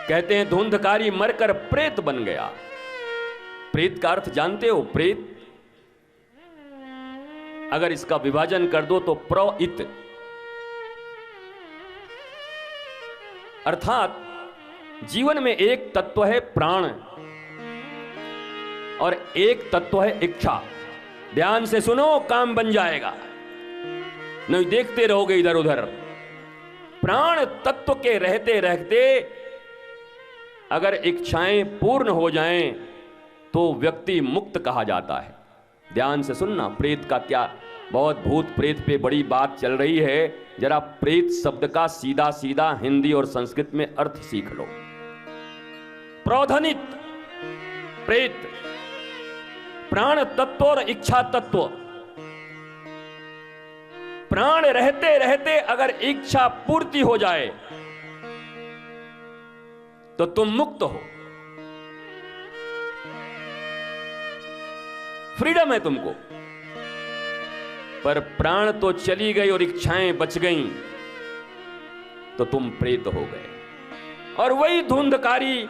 कहते हैं धुंधकारी मरकर प्रेत बन गया। प्रेत का अर्थ जानते हो? प्रेत अगर इसका विभाजन कर दो तो प्रोइत, अर्थात जीवन में एक तत्व है प्राण और एक तत्व है इच्छा। ध्यान से सुनो, काम बन जाएगा, नहीं देखते रहोगे इधर उधर। प्राण तत्व के रहते रहते अगर इच्छाएं पूर्ण हो जाएं तो व्यक्ति मुक्त कहा जाता है। ध्यान से सुनना, प्रेत का क्या, बहुत भूत प्रेत पे बड़ी बात चल रही है। जरा प्रेत शब्द का सीधा सीधा हिंदी और संस्कृत में अर्थ सीख लो। प्रोधनित प्रेत, प्राण तत्व और इच्छा तत्व। प्राण रहते रहते अगर इच्छा पूर्ति हो जाए तो तुम मुक्त हो, फ्रीडम है तुमको। पर प्राण तो चली गई और इच्छाएं बच गईं तो तुम प्रेत हो गए। और वही धुंधकारी,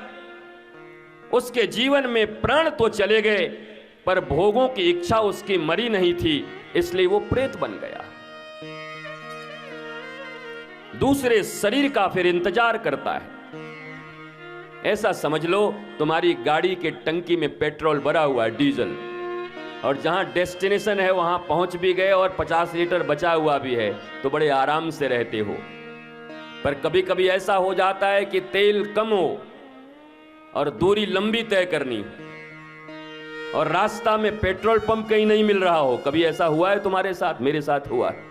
उसके जीवन में प्राण तो चले गए पर भोगों की इच्छा उसकी मरी नहीं थी, इसलिए वो प्रेत बन गया। दूसरे शरीर का फिर इंतजार करता है। ऐसा समझ लो तुम्हारी गाड़ी के टंकी में पेट्रोल भरा हुआ है, डीजल, और जहां डेस्टिनेशन है वहां पहुंच भी गए और 50 लीटर बचा हुआ भी है तो बड़े आराम से रहते हो। पर कभी कभी ऐसा हो जाता है कि तेल कम हो और दूरी लंबी तय करनी और रास्ता में पेट्रोल पंप कहीं नहीं मिल रहा हो। कभी ऐसा हुआ है तुम्हारे साथ? मेरे साथ हुआ है।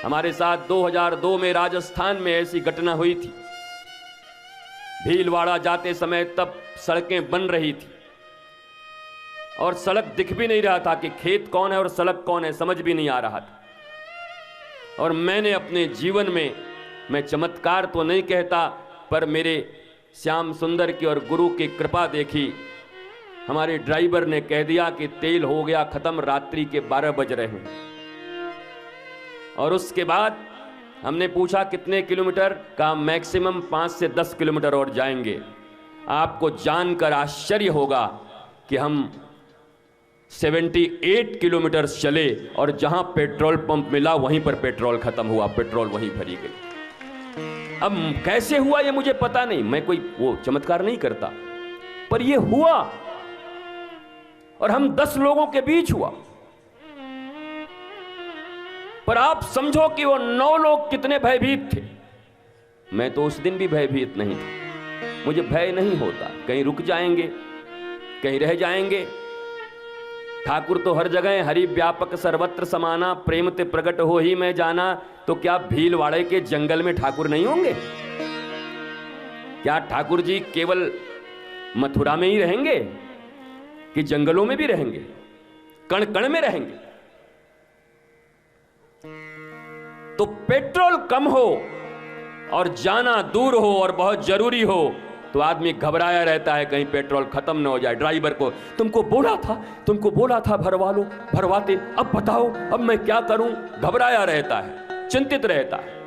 हमारे साथ 2002 में राजस्थान में ऐसी घटना हुई थी। भीलवाड़ा जाते समय तब सड़कें बन रही थी और सड़क दिख भी नहीं रहा था कि खेत कौन है और सड़क कौन है, समझ भी नहीं आ रहा था। और मैंने अपने जीवन में, मैं चमत्कार तो नहीं कहता, पर मेरे श्याम सुंदर की और गुरु की कृपा देखी। हमारे ड्राइवर ने कह दिया कि तेल हो गया खत्म, रात्रि के 12 बज रहे हैं। और उसके बाद हमने पूछा कितने किलोमीटर? कहा मैक्सिमम 5 से 10 किलोमीटर और जाएंगे। आपको जानकर आश्चर्य होगा कि हम 78 किलोमीटर चले और जहां पेट्रोल पंप मिला वहीं पर पेट्रोल खत्म हुआ, पेट्रोल वहीं भरी गई। अब कैसे हुआ ये मुझे पता नहीं, मैं कोई वो चमत्कार नहीं करता, पर ये हुआ और हम 10 लोगों के बीच हुआ। पर आप समझो कि वो 9 लोग कितने भयभीत थे। मैं तो उस दिन भी भयभीत नहीं था। मुझे भय नहीं होता, कहीं रुक जाएंगे, कहीं रह जाएंगे। ठाकुर तो हर जगह हरि व्यापक सर्वत्र समाना, प्रेम ते प्रकट हो ही मैं जाना। तो क्या भीलवाड़े के जंगल में ठाकुर नहीं होंगे? क्या ठाकुर जी केवल मथुरा में ही रहेंगे कि जंगलों में भी रहेंगे, कण कण में रहेंगे? तो पेट्रोल कम हो और जाना दूर हो और बहुत जरूरी हो तो आदमी घबराया रहता है कहीं पेट्रोल खत्म ना हो जाए। ड्राइवर को तुमको बोला था भरवा लो, भरवाते, अब बताओ अब मैं क्या करूं? घबराया रहता है, चिंतित रहता है।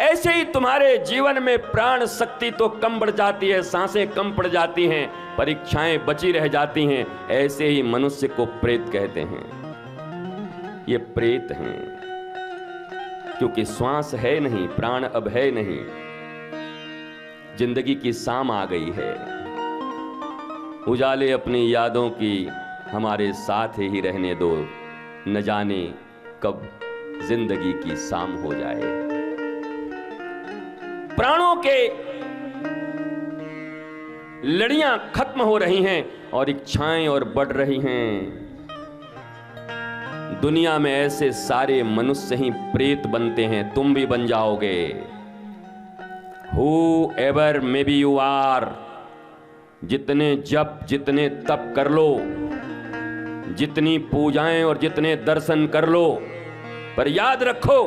ऐसे ही तुम्हारे जीवन में प्राण शक्ति तो कम बढ़ जाती है, सांसें कम पड़ जाती हैं, परीक्षाएं बची रह जाती हैं। ऐसे ही मनुष्य को प्रेत कहते हैं। ये प्रेत हैं क्योंकि श्वास है नहीं, प्राण अब है नहीं, जिंदगी की शाम आ गई है। उजाले अपनी यादों की हमारे साथ ही रहने दो, न जाने कब जिंदगी की शाम हो जाए। प्राणों के लड़ियां खत्म हो रही हैं और इच्छाएं और बढ़ रही हैं। दुनिया में ऐसे सारे मनुष्य ही प्रेत बनते हैं, तुम भी बन जाओगे। Whoever maybe you are, जितने जप जितने तप कर लो, जितनी पूजाएं और जितने दर्शन कर लो, पर याद रखो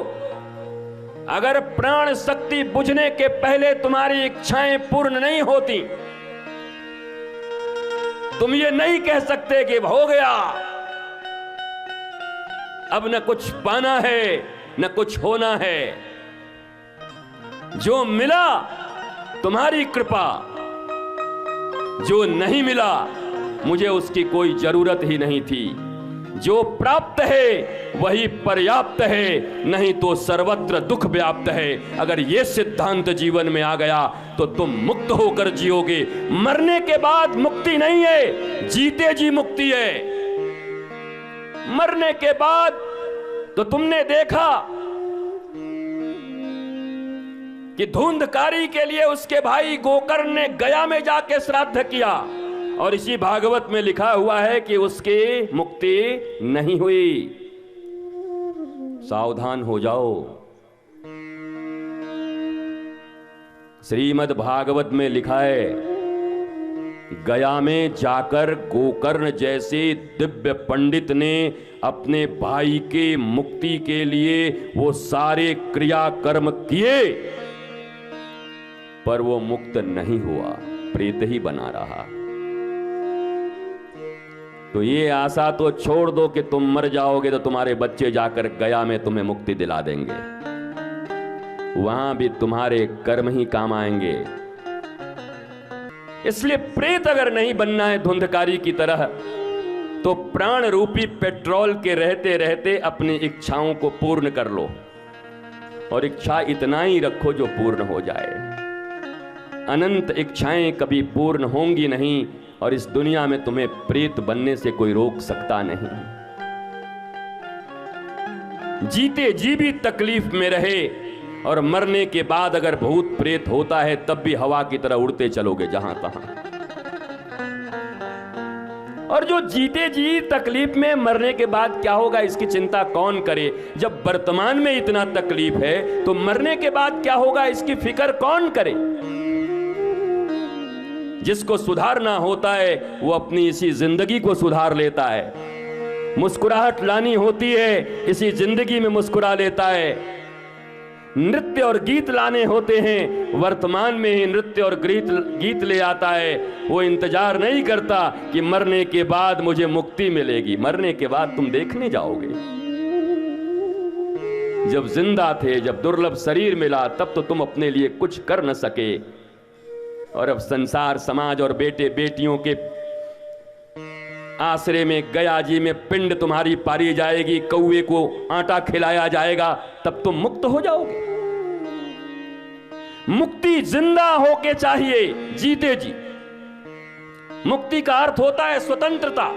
अगर प्राण शक्ति बुझने के पहले तुम्हारी इच्छाएं पूर्ण नहीं होती, तुम ये नहीं कह सकते कि हो गया, अब न कुछ पाना है न कुछ होना है। जो मिला तुम्हारी कृपा जो नहीं मिला, मुझे उसकी कोई जरूरत ही नहीं थी। जो प्राप्त है वही पर्याप्त है, नहीं तो सर्वत्र दुख व्याप्त है। अगर ये सिद्धांत जीवन में आ गया तो तुम मुक्त होकर जियोगे। मरने के बाद मुक्ति नहीं है, जीते जी मुक्ति है। मरने के बाद तो तुमने देखा कि धुंधकारी के लिए उसके भाई गोकर्ण ने गया में जाके श्राद्ध किया, और इसी भागवत में लिखा हुआ है कि उसकी मुक्ति नहीं हुई। सावधान हो जाओ। श्रीमद् भागवत में लिखा है, गया में जाकर गोकर्ण जैसे दिव्य पंडित ने अपने भाई के मुक्ति के लिए वो सारे क्रियाकर्म किए, पर वो मुक्त नहीं हुआ, प्रेत ही बना रहा। तो ये आशा तो छोड़ दो कि तुम मर जाओगे तो तुम्हारे बच्चे जाकर गया में तुम्हें मुक्ति दिला देंगे। वहां भी तुम्हारे कर्म ही काम आएंगे। इसलिए प्रेत अगर नहीं बनना है धुंधकारी की तरह, तो प्राण रूपी पेट्रोल के रहते रहते अपनी इच्छाओं को पूर्ण कर लो, और इच्छा इतना ही रखो जो पूर्ण हो जाए। अनंत इच्छाएं कभी पूर्ण होंगी नहीं, और इस दुनिया में तुम्हें प्रेत बनने से कोई रोक सकता नहीं। जीते जी भी तकलीफ में रहे, और मरने के बाद अगर भूत प्रेत होता है तब भी हवा की तरह उड़ते चलोगे जहां तहां। और जो जीते जी तकलीफ में मरने के बाद क्या होगा इसकी चिंता कौन करे। जब वर्तमान में इतना तकलीफ है तो मरने के बाद क्या होगा इसकी फिक्र कौन करे। जिसको सुधारना होता है वो अपनी इसी जिंदगी को सुधार लेता है। मुस्कुराहट लानी होती है, इसी जिंदगी में मुस्कुरा लेता है। नृत्य और गीत लाने होते हैं, वर्तमान में ही नृत्य और गीत ले आता है। वो इंतजार नहीं करता कि मरने के बाद मुझे मुक्ति मिलेगी। मरने के बाद तुम देखने जाओगे। जब जिंदा थे, जब दुर्लभ शरीर मिला, तब तो तुम अपने लिए कुछ कर न सके, और अब संसार समाज और बेटे बेटियों के आश्रय में गया जी में पिंड तुम्हारी पारी जाएगी, कौवे को आटा खिलाया जाएगा, तब तुम मुक्त हो जाओगे। मुक्ति जिंदा होके चाहिए, जीते जी। मुक्ति का अर्थ होता है स्वतंत्रता।